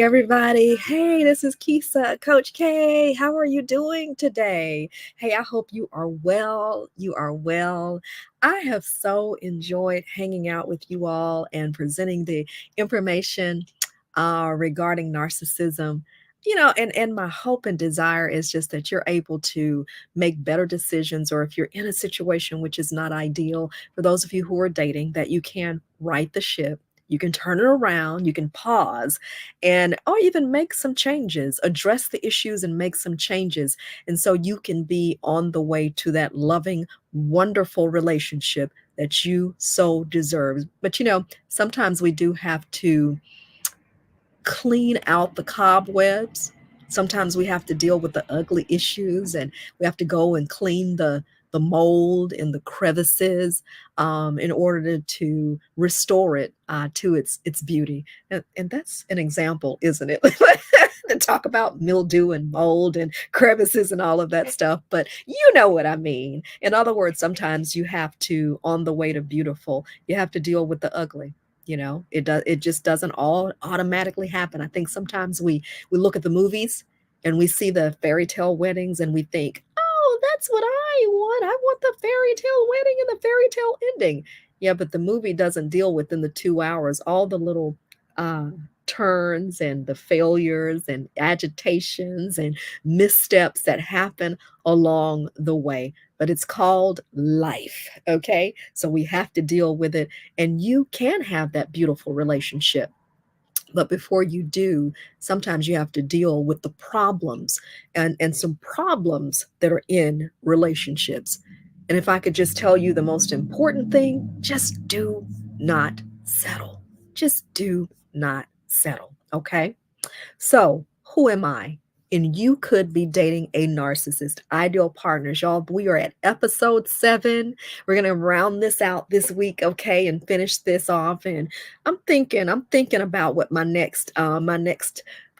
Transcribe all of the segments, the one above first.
Hey, everybody. Hey, this is Kisa, Coach K. How are you doing today? Hey, I hope you are well. You are well. I have so enjoyed hanging out with you all and presenting the information regarding narcissism. And my hope and desire is just that you're able to make better decisions, or if you're in a situation which is not ideal, for those of you who are dating, that you can right the ship. You can turn it around, you can pause, and or even make some changes, address the issues and make some changes. And so you can be on the way to that loving, wonderful relationship that you so deserve. But sometimes we do have to clean out the cobwebs. Sometimes we have to deal with the ugly issues, and we have to go and clean the mold and the crevices in order to restore it to its beauty. And that's an example, isn't it? To talk about mildew and mold and crevices and all of that stuff, but you know what I mean. In other words, sometimes you have to, on the way to beautiful, you have to deal with the ugly. It just doesn't all automatically happen. I think sometimes we look at the movies and we see the fairy tale weddings and we think, oh, that's what I want. I want the fairy tale wedding and the fairy tale ending. Yeah, but the movie doesn't deal within the 2 hours all the little turns and the failures and agitations and missteps that happen along the way. But it's called life. Okay, so we have to deal with it, and you can have that beautiful relationship. But before you do, sometimes you have to deal with the problems, and some problems that are in relationships. And if I could just tell you the most important thing, just do not settle. Just do not settle. Okay. So, who am I? And you could be dating a narcissist. Ideal partners, y'all. We are at episode 7. We're gonna round this out this week, okay, and finish this off. And I'm thinking about what my next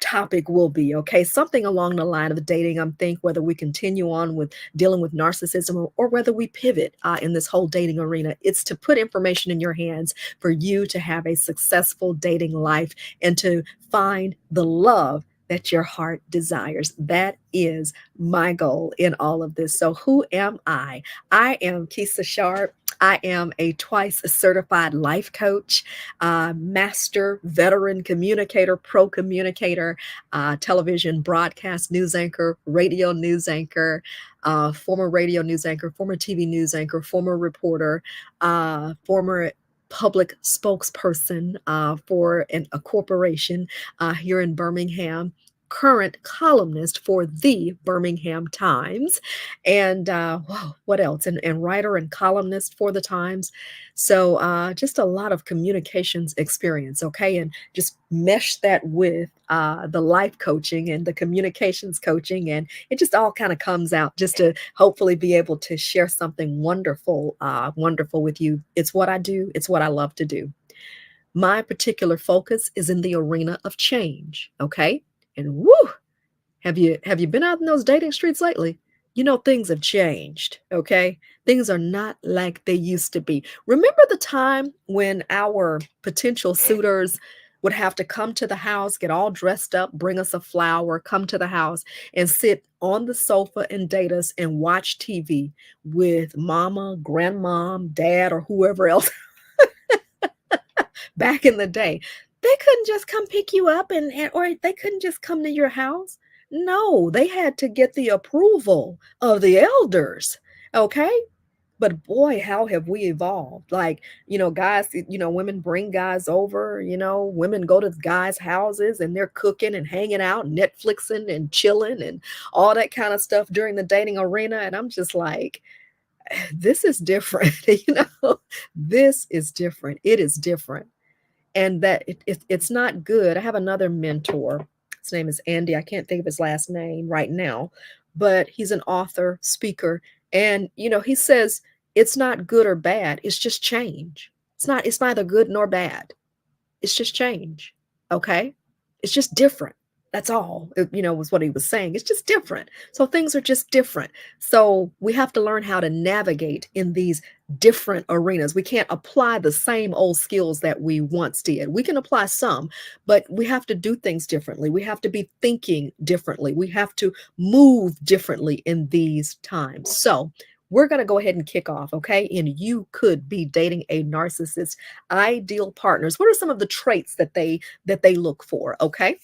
topic will be. Okay, something along the line of dating. I'm thinking whether we continue on with dealing with narcissism, or whether we pivot in this whole dating arena. It's to put information in your hands for you to have a successful dating life and to find the love that your heart desires. That is my goal in all of this. So, who am I? I am Keisha Sharp. I am a twice certified life coach, master veteran communicator, pro communicator, television broadcast news anchor, radio news anchor, former radio news anchor, former TV news anchor, former reporter, former public spokesperson for a corporation here in Birmingham, current columnist for the Birmingham Times, and whoa, what else? And writer and columnist for the Times. So just a lot of communications experience, okay? And just mesh that with the life coaching and the communications coaching, and it just all kind of comes out just to hopefully be able to share something wonderful, wonderful with you. It's what I do. It's what I love to do. My particular focus is in the arena of change, okay? And woo, have you been out in those dating streets lately? Things have changed, okay? Things are not like they used to be. Remember the time when our potential suitors would have to come to the house, get all dressed up, bring us a flower, come to the house and sit on the sofa and date us and watch TV with mama, grandmom, dad, or whoever else back in the day? They couldn't just come pick you up, or they couldn't just come to your house. No, they had to get the approval of the elders. Okay. But boy, how have we evolved? Like, guys, women bring guys over, women go to guys' houses and they're cooking and hanging out, Netflixing and chilling and all that kind of stuff during the dating arena. And I'm just like, this is different. This is different. It is different. And that it's not good. I have another mentor. His name is Andy. I can't think of his last name right now, but he's an author, speaker, and he says it's not good or bad. It's just change. It's neither good nor bad. It's just change. Okay? It's just different. That's all, was what he was saying. It's just different. So things are just different. So we have to learn how to navigate in these different arenas. We can't apply the same old skills that we once did. We can apply some, but we have to do things differently. We have to be thinking differently. We have to move differently in these times. So we're going to go ahead and kick off, okay? And you could be dating a narcissist. Ideal partners. What are some of the traits that they look for, okay?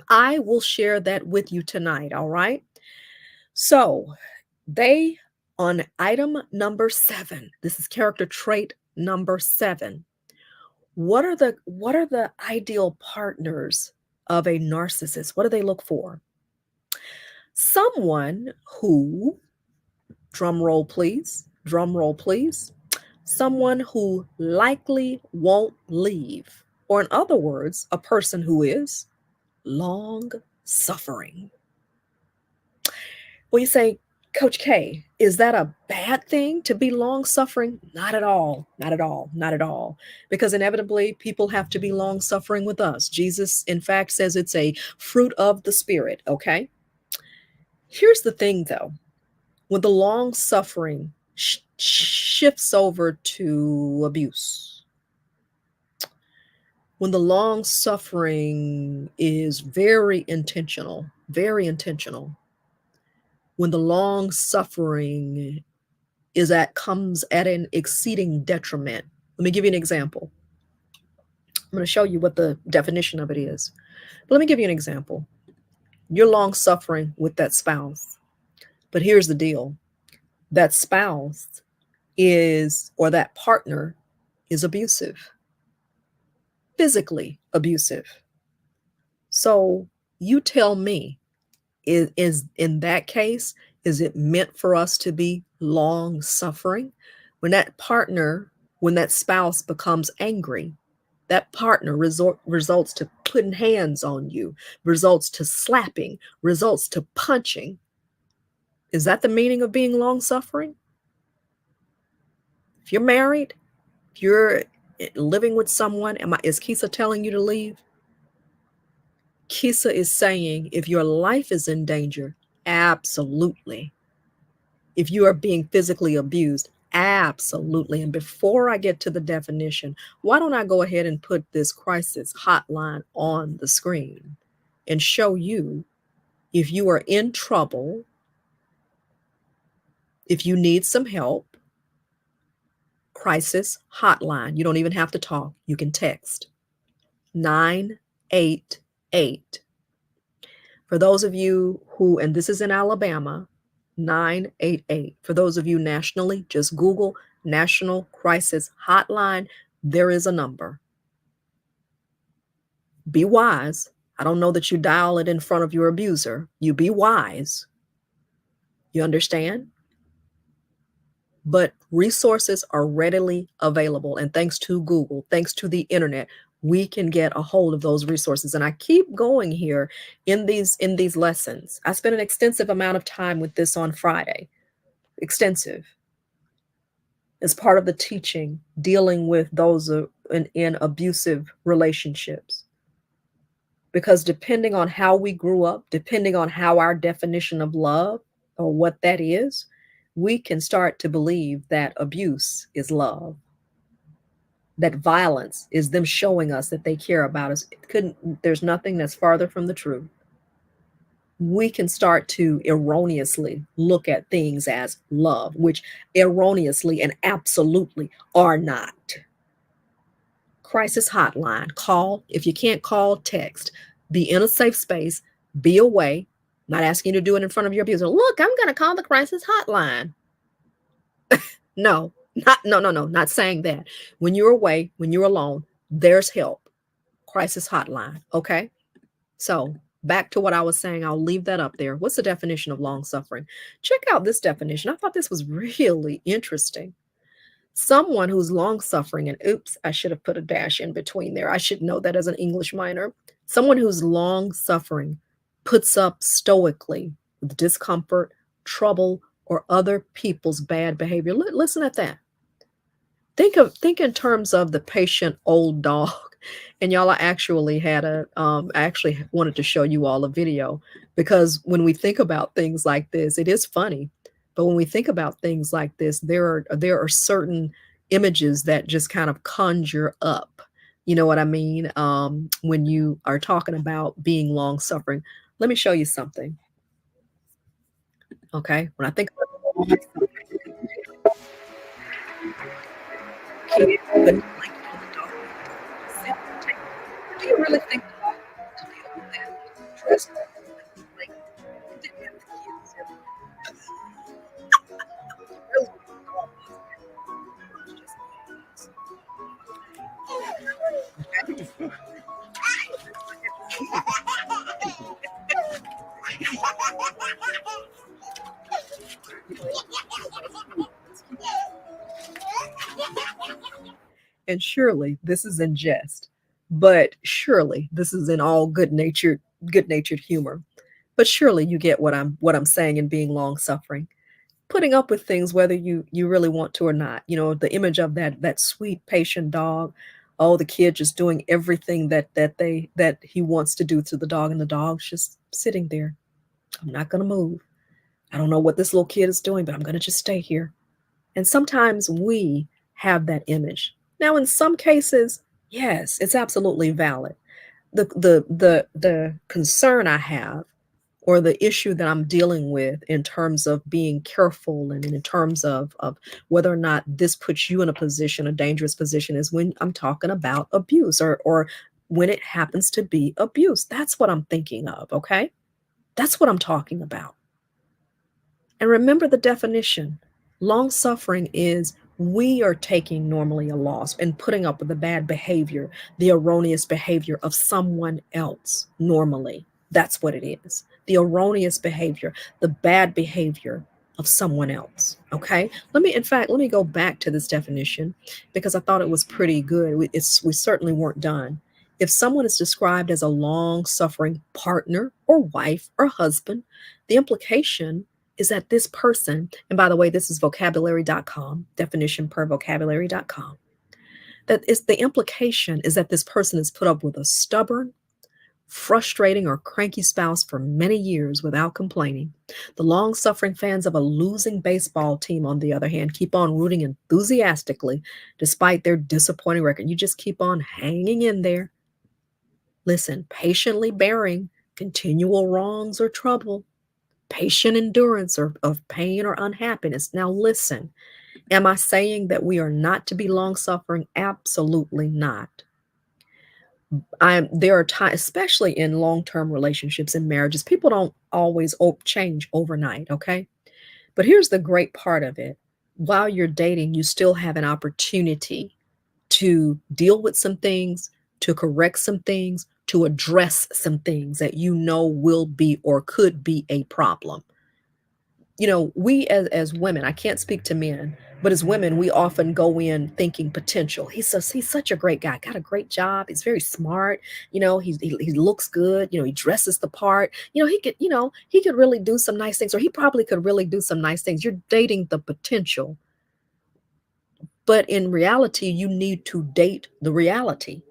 I will share that with you tonight, all right? So, they on item number 7. This is character trait number 7. What are the ideal partners of a narcissist? What do they look for? Someone who, drum roll please, someone who likely won't leave. Or in other words, a person who is long suffering. Well, you say, Coach K, is that a bad thing to be long suffering? Not at all. Not at all. Not at all. Because inevitably, people have to be long suffering with us. Jesus, in fact, says it's a fruit of the Spirit. Okay. Here's the thing, though. When the long suffering shifts over to abuse, when the long suffering is very intentional, when the long suffering comes at an exceeding detriment. Let me give you an example. I'm going to show you what the definition of it is. But let me give you an example. You're long suffering with that spouse. But here's the deal. That spouse or that partner is abusive, physically abusive. So you tell me, is in that case, is it meant for us to be long suffering? When that spouse becomes angry, that partner results to putting hands on you, results to slapping, results to punching. Is that the meaning of being long suffering? If you're married, if you're living with someone, is Kisa telling you to leave? Kisa is saying if your life is in danger, absolutely. If you are being physically abused, absolutely. And before I get to the definition, why don't I go ahead and put this crisis hotline on the screen and show you if you are in trouble, if you need some help, crisis hotline. You don't even have to talk. You can text 988. For those of you who, and this is in Alabama, 988. For those of you nationally, just Google National Crisis Hotline. There is a number. Be wise. I don't know that you dial it in front of your abuser. You be wise. You understand? But resources are readily available. And thanks to Google, thanks to the internet, we can get a hold of those resources. And I keep going here in these lessons. I spent an extensive amount of time with this on Friday. Extensive. As part of the teaching, dealing with those in abusive relationships. Because depending on how we grew up, depending on how our definition of love or what that is, we can start to believe that abuse is love, that violence is them showing us that they care about us. There's nothing that's farther from the truth. We can start to erroneously look at things as love, which erroneously and absolutely are not. Crisis hotline, call. If you can't call, text. Be in a safe space, be away. Not asking you to do it in front of your abuser. Look, I'm going to call the crisis hotline. No, not saying that. When you're away, when you're alone, there's help. Crisis hotline. Okay. So back to what I was saying, I'll leave that up there. What's the definition of long suffering? Check out this definition. I thought this was really interesting. Someone who's long suffering, and oops, I should have put a dash in between there. I should know that as an English minor. Someone who's long suffering puts up stoically with discomfort, trouble, or other people's bad behavior. Listen at that. Think in terms of the patient old dog And y'all, I actually wanted to show you all a video because when we think about things like this, it is funny. But when we think about things like this, there are certain images that just kind of conjure up. You know what I mean? When you are talking about being long suffering. Let me show you something. Okay. When I think about kids putting a blanket on the dog, do you really think the dog to deal with that? Dressed like it didn't have the kids really and surely this is in jest, but surely this is in all good natured humor. But surely you get what I'm saying in being long suffering. Putting up with things whether you really want to or not. The image of that sweet patient dog. Oh, the kid just doing everything that he wants to do to the dog, and the dog's just sitting there. I'm not gonna move. I don't know what this little kid is doing, but I'm gonna just stay here. And sometimes we have that image. Now, in some cases, yes, it's absolutely valid. The concern I have, or the issue that I'm dealing with in terms of being careful and in terms of whether or not this puts you in a dangerous position, is when I'm talking about abuse, or when it happens to be abuse. That's what I'm thinking of, okay? That's what I'm talking about. And remember the definition. Long suffering is we are taking normally a loss and putting up with the bad behavior, the erroneous behavior of someone else normally. That's what it is. The erroneous behavior, the bad behavior of someone else. Okay. In fact, let me go back to this definition because I thought it was pretty good. We certainly weren't done. If someone is described as a long suffering partner or wife or husband, the implication is that this person, and by the way, this is vocabulary.com, definition per vocabulary.com, that is the implication is that this person has put up with a stubborn, frustrating, or cranky spouse for many years without complaining. The long suffering fans of a losing baseball team, on the other hand, keep on rooting enthusiastically despite their disappointing record. You just keep on hanging in there. Listen, patiently bearing continual wrongs or trouble, patient endurance of pain or unhappiness. Now, listen, am I saying that we are not to be long suffering? Absolutely not. There are times, especially in long term relationships and marriages, people don't always change overnight, okay? But here's the great part of it. While you're dating, you still have an opportunity to deal with some things, to correct some things, to address some things that you know will be or could be a problem. We as women, I can't speak to men, but as women, we often go in thinking potential. He's such a great guy, got a great job, he's very smart, he looks good, he dresses the part, he could really do some nice things, or he probably could really do some nice things. You're dating the potential, but in reality, you need to date the reality.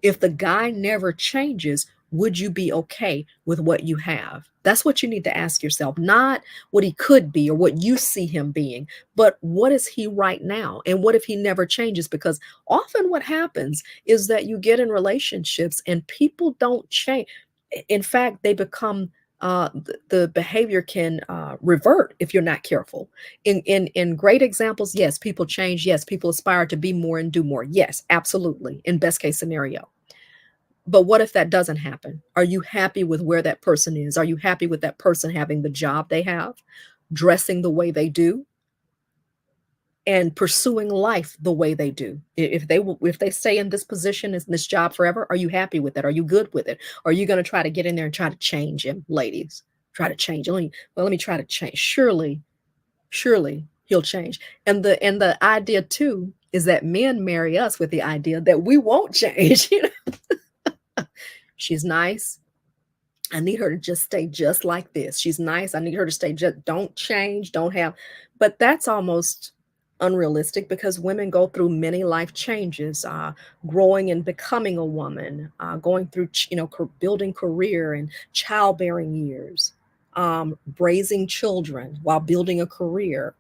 If the guy never changes, would you be okay with what you have? That's what you need to ask yourself, not what he could be or what you see him being, but what is he right now? And what if he never changes? Because often what happens is that you get in relationships and people don't change. In fact, they become the behavior can revert if you're not careful. In great examples, yes, people change. Yes, people aspire to be more and do more. Yes, absolutely. In best case scenario. But what if that doesn't happen? Are you happy with where that person is? Are you happy with that person having the job they have, dressing the way they do, and pursuing life the way they do? If they stay in this position, in this job forever, are you happy with that? Are you good with it? Or are you going to try to get in there and try to change him, ladies? Try to change. Let me try to change. Surely he'll change. And the idea too is that men marry us with the idea that we won't change. She's nice. I need her to just stay just like this. She's nice. I need her to stay just, don't change, don't have. But that's almost unrealistic because women go through many life changes, growing and becoming a woman, going through, building career and childbearing years, raising children while building a career,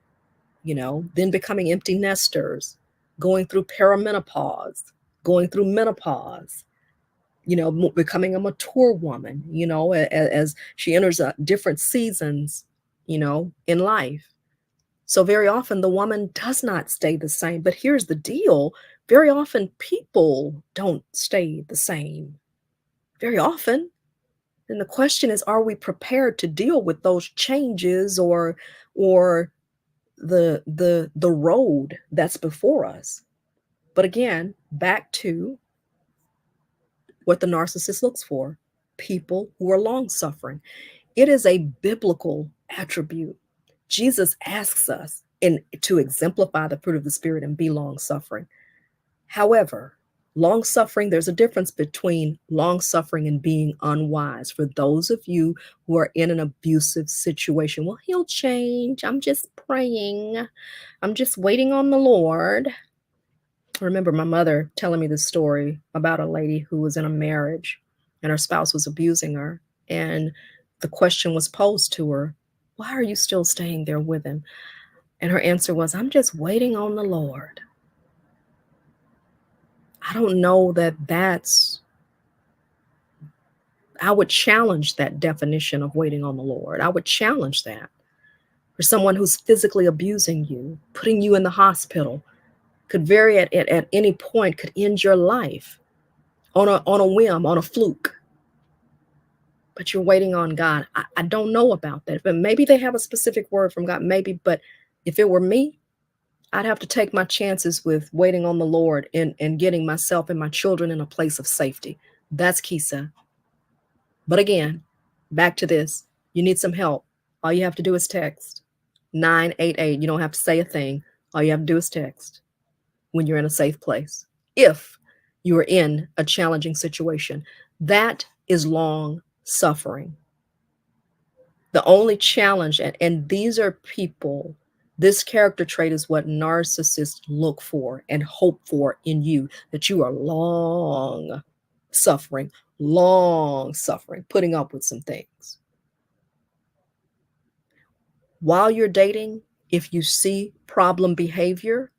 then becoming empty nesters, going through perimenopause, going through menopause, becoming a mature woman, as she enters different seasons, in life. So very often the woman does not stay the same. But here's the deal. Very often people don't stay the same. Very often. And the question is, are we prepared to deal with those changes or the road that's before us? But again, back to what the narcissist looks for, people who are long suffering. It is a biblical attribute. Jesus asks us to exemplify the fruit of the Spirit and be long suffering. However, long suffering, there's a difference between long suffering and being unwise. For those of you who are in an abusive situation, well, he'll change. I'm just praying. I'm just waiting on the Lord. I remember my mother telling me this story about a lady who was in a marriage and her spouse was abusing her. And the question was posed to her, why are you still staying there with him? And her answer was, I'm just waiting on the Lord. I don't know I would challenge that definition of waiting on the Lord. I would challenge that. For someone who's physically abusing you, putting you in the hospital, could vary at any point, could end your life on a whim, on a fluke. But you're waiting on God. I don't know about that. But maybe they have a specific word from God, maybe. But if it were me, I'd have to take my chances with waiting on the Lord and getting myself and my children in a place of safety. That's Kisa. But again, back to this. You need some help. All you have to do is text 988. You don't have to say a thing. All you have to do is text when you're in a safe place. If you are in a challenging situation, that is long suffering. The only challenge, and these are people, this character trait is what narcissists look for and hope for in you, that you are long suffering, putting up with some things. While you're dating, if you see problem behavior,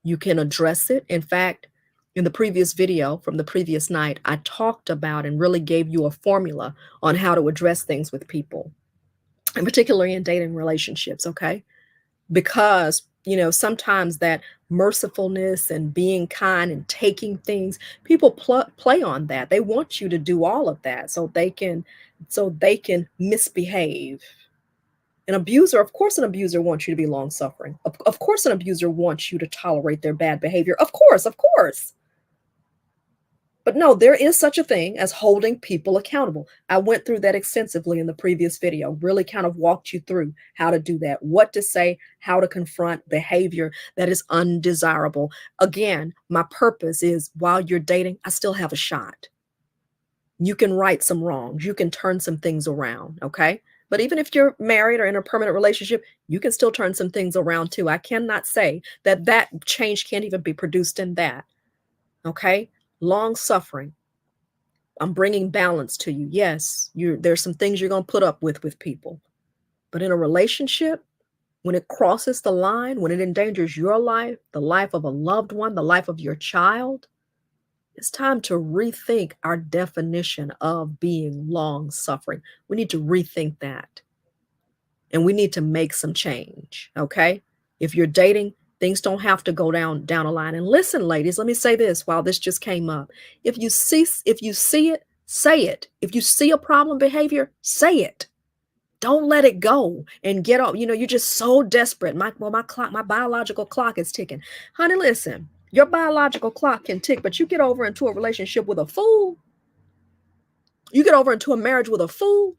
you can address it. In fact, in the previous video from the previous night, I talked about and really gave you a formula on how to address things with people, and particularly in dating relationships, okay? Because, sometimes that mercifulness and being kind and taking things, people play on that. They want you to do all of that so they can misbehave. Of course, an abuser wants you to be long suffering. Of course, an abuser wants you to tolerate their bad behavior. Of course, of course. But no, there is such a thing as holding people accountable. I went through that extensively in the previous video, really kind of walked you through how to do that, what to say, how to confront behavior that is undesirable. Again, my purpose is while you're dating, I still have a shot. You can right some wrongs. You can turn some things around, okay? But even if you're married or in a permanent relationship, you can still turn some things around too. I cannot say that change can't even be produced in that, okay? Long suffering. I'm bringing balance to you. Yes, there's some things you're going to put up with people. But in a relationship, when it crosses the line, when it endangers your life, the life of a loved one, the life of your child, it's time to rethink our definition of being long suffering. We need to rethink that. And we need to make some change, okay? If you're dating, things don't have to go down a line. And listen, ladies, let me say this while this just came up. If you see it, say it. If you see a problem behavior, say it. Don't let it go and get off. You're just so desperate. My biological clock is ticking. Honey, listen, your biological clock can tick, but you get over into a relationship with a fool. You get over into a marriage with a fool.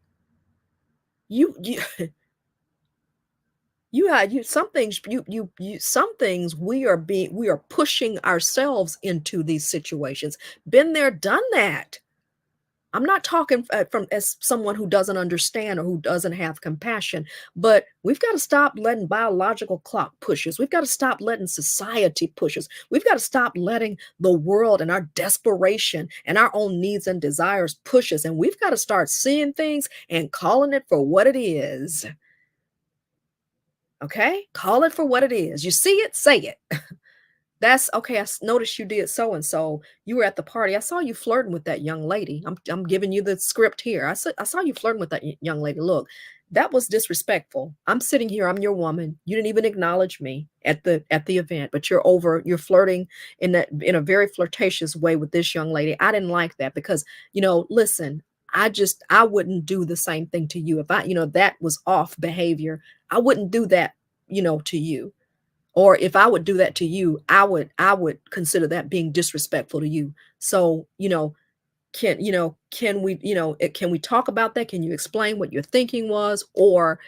Some things we are pushing ourselves into these situations. Been there, done that. I'm not talking from as someone who doesn't understand or who doesn't have compassion, but we've got to stop letting biological clock push us. We've got to stop letting society push us. We've got to stop letting the world and our desperation and our own needs and desires push us. And we've got to start seeing things and calling it for what it is. Okay? Call it for what it is. You see it, say it. That's okay. Noticed you did so and so. You were at the party. I saw you flirting with that young lady. I'm giving you the script here. I saw you flirting with that young lady. Look, that was disrespectful. I'm sitting here. I'm your woman. You didn't even acknowledge me at the event, but you're flirting in a very flirtatious way with this young lady. I didn't like that because, listen, I wouldn't do the same thing to you. If that was off behavior, I wouldn't do that, to you. Or if I would do that to you, I would consider that being disrespectful to you. So, can we talk about that? Can you explain what your thinking was? Or,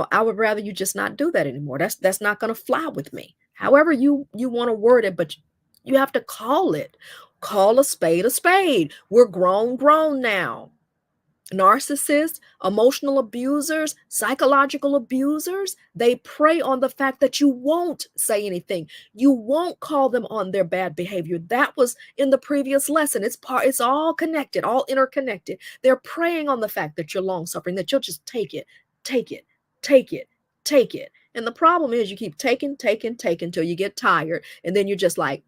I would rather you just not do that anymore. That's not going to fly with me. However you want to word it, but you have to call it. Call a spade a spade. We're grown now. Narcissists, emotional abusers, psychological abusers, they prey on the fact that you won't say anything. You won't call them on their bad behavior. That was in the previous lesson. It's all connected, all interconnected. They're preying on the fact that you're long suffering, that you'll just take it, take it, take it, take it. And the problem is you keep taking till you get tired, and then you're just like,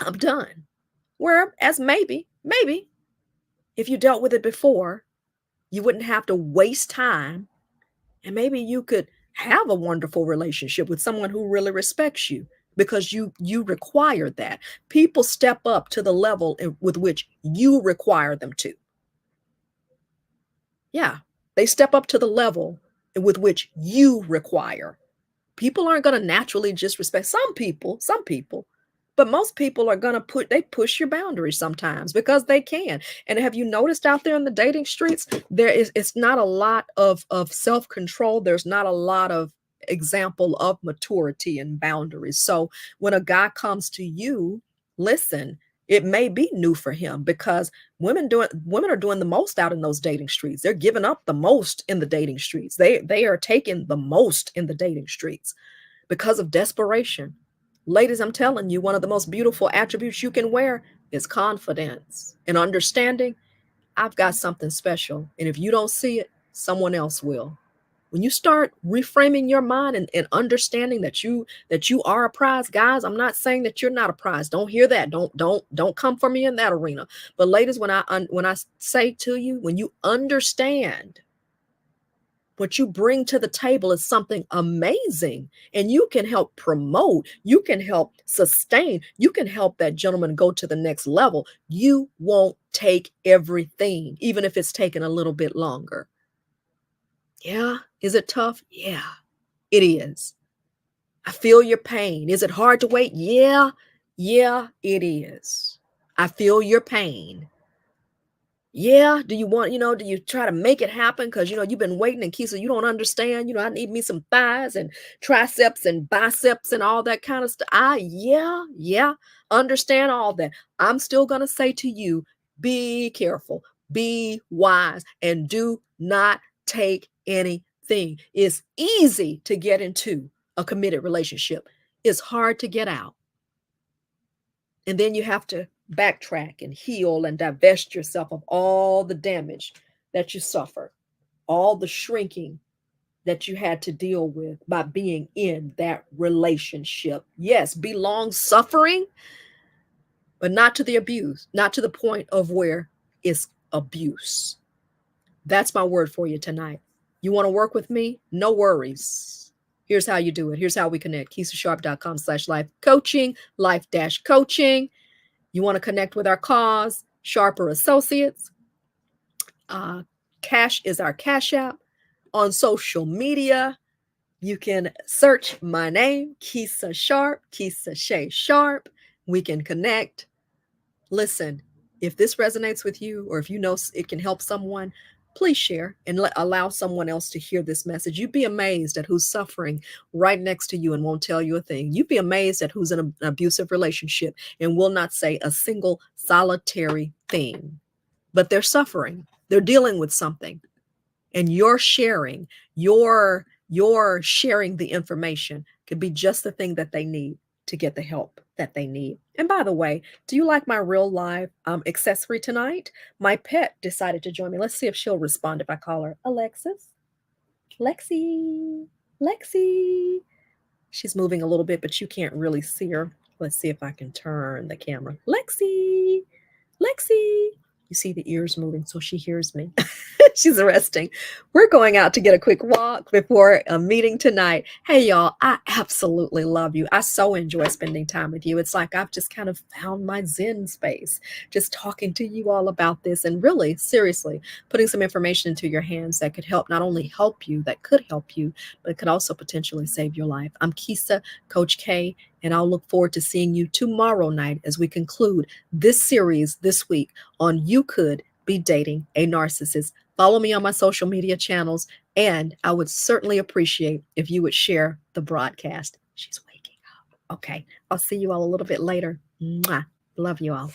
I'm done. Whereas maybe, if you dealt with it before, you wouldn't have to waste time, and maybe you could have a wonderful relationship with someone who really respects you because you require that. People step up to the level with which you require them to. Yeah, they step up to the level with which you require. People aren't going to naturally just respect some people, but most people are going to they push your boundaries sometimes because they can. And have you noticed out there in the dating streets, it's not a lot of self-control. There's not a lot of example of maturity and boundaries. So when a guy comes to you, listen, it may be new for him because women are doing the most out in those dating streets. They're giving up the most in the dating streets. They are taking the most in the dating streets because of desperation. Ladies, I'm telling you, one of the most beautiful attributes you can wear is confidence and understanding. I've got something special, and if you don't see it, someone else will. When you start reframing your mind and understanding that you are a prize, guys, I'm not saying that you're not a prize. Don't hear that. Don't come for me in that arena. But ladies, when I say to you, when you understand what you bring to the table is something amazing, and you can help promote, you can help sustain, you can help that gentleman go to the next level. You won't take everything, even if it's taken a little bit longer. Yeah. Is it tough? Yeah, it is. I feel your pain. Is it hard to wait? Yeah, it is. I feel your pain. Yeah. Do you try to make it happen? Because, you've been waiting, and Keisha, you don't understand. I need me some thighs and triceps and biceps and all that kind of stuff. Yeah, understand all that. I'm still going to say to you, be careful, be wise, and do not take anything. It's easy to get into a committed relationship. It's hard to get out. And then you have to backtrack and heal and divest yourself of all the damage that you suffered, all the shrinking that you had to deal with by being in that relationship. Yes, be long suffering, but not to the abuse, not to the point of where it's abuse. That's my word for you tonight. You want to work with me? No worries. Here's how you do it. Here's how we connect. KeishaSharp.com/life coaching, life-coaching. You want to connect with our cause, Sharper Associates. Cash is our Cash App. On social media, you can search my name, Keisha Sharp, Keisha Shay Sharp. We can connect. Listen, if this resonates with you, or if you know it can help someone, please share and allow someone else to hear this message. You'd be amazed at who's suffering right next to you and won't tell you a thing. You'd be amazed at who's in an abusive relationship and will not say a single solitary thing. but they're suffering. They're dealing with something. And your sharing the information could be just the thing that they need to get the help that they need. And by the way, do you like my real live accessory tonight? My pet decided to join me. Let's see if she'll respond if I call her. Alexis, Lexi, Lexi. She's moving a little bit, but you can't really see her. Let's see if I can turn the camera. Lexi, Lexi. You see the ears moving, so she hears me. She's resting. We're going out to get a quick walk before a meeting tonight. Hey, y'all, I absolutely love you. I so enjoy spending time with you. It's like I've just kind of found my Zen space, just talking to you all about this and really, seriously, putting some information into your hands that could help, not only help you, that could help you, but could also potentially save your life. I'm Kisa, Coach K, and I'll look forward to seeing you tomorrow night as we conclude this series this week on You Could Be Dating a Narcissist. Follow me on my social media channels, and I would certainly appreciate if you would share the broadcast. She's waking up. Okay, I'll see you all a little bit later. Mwah. Love you all.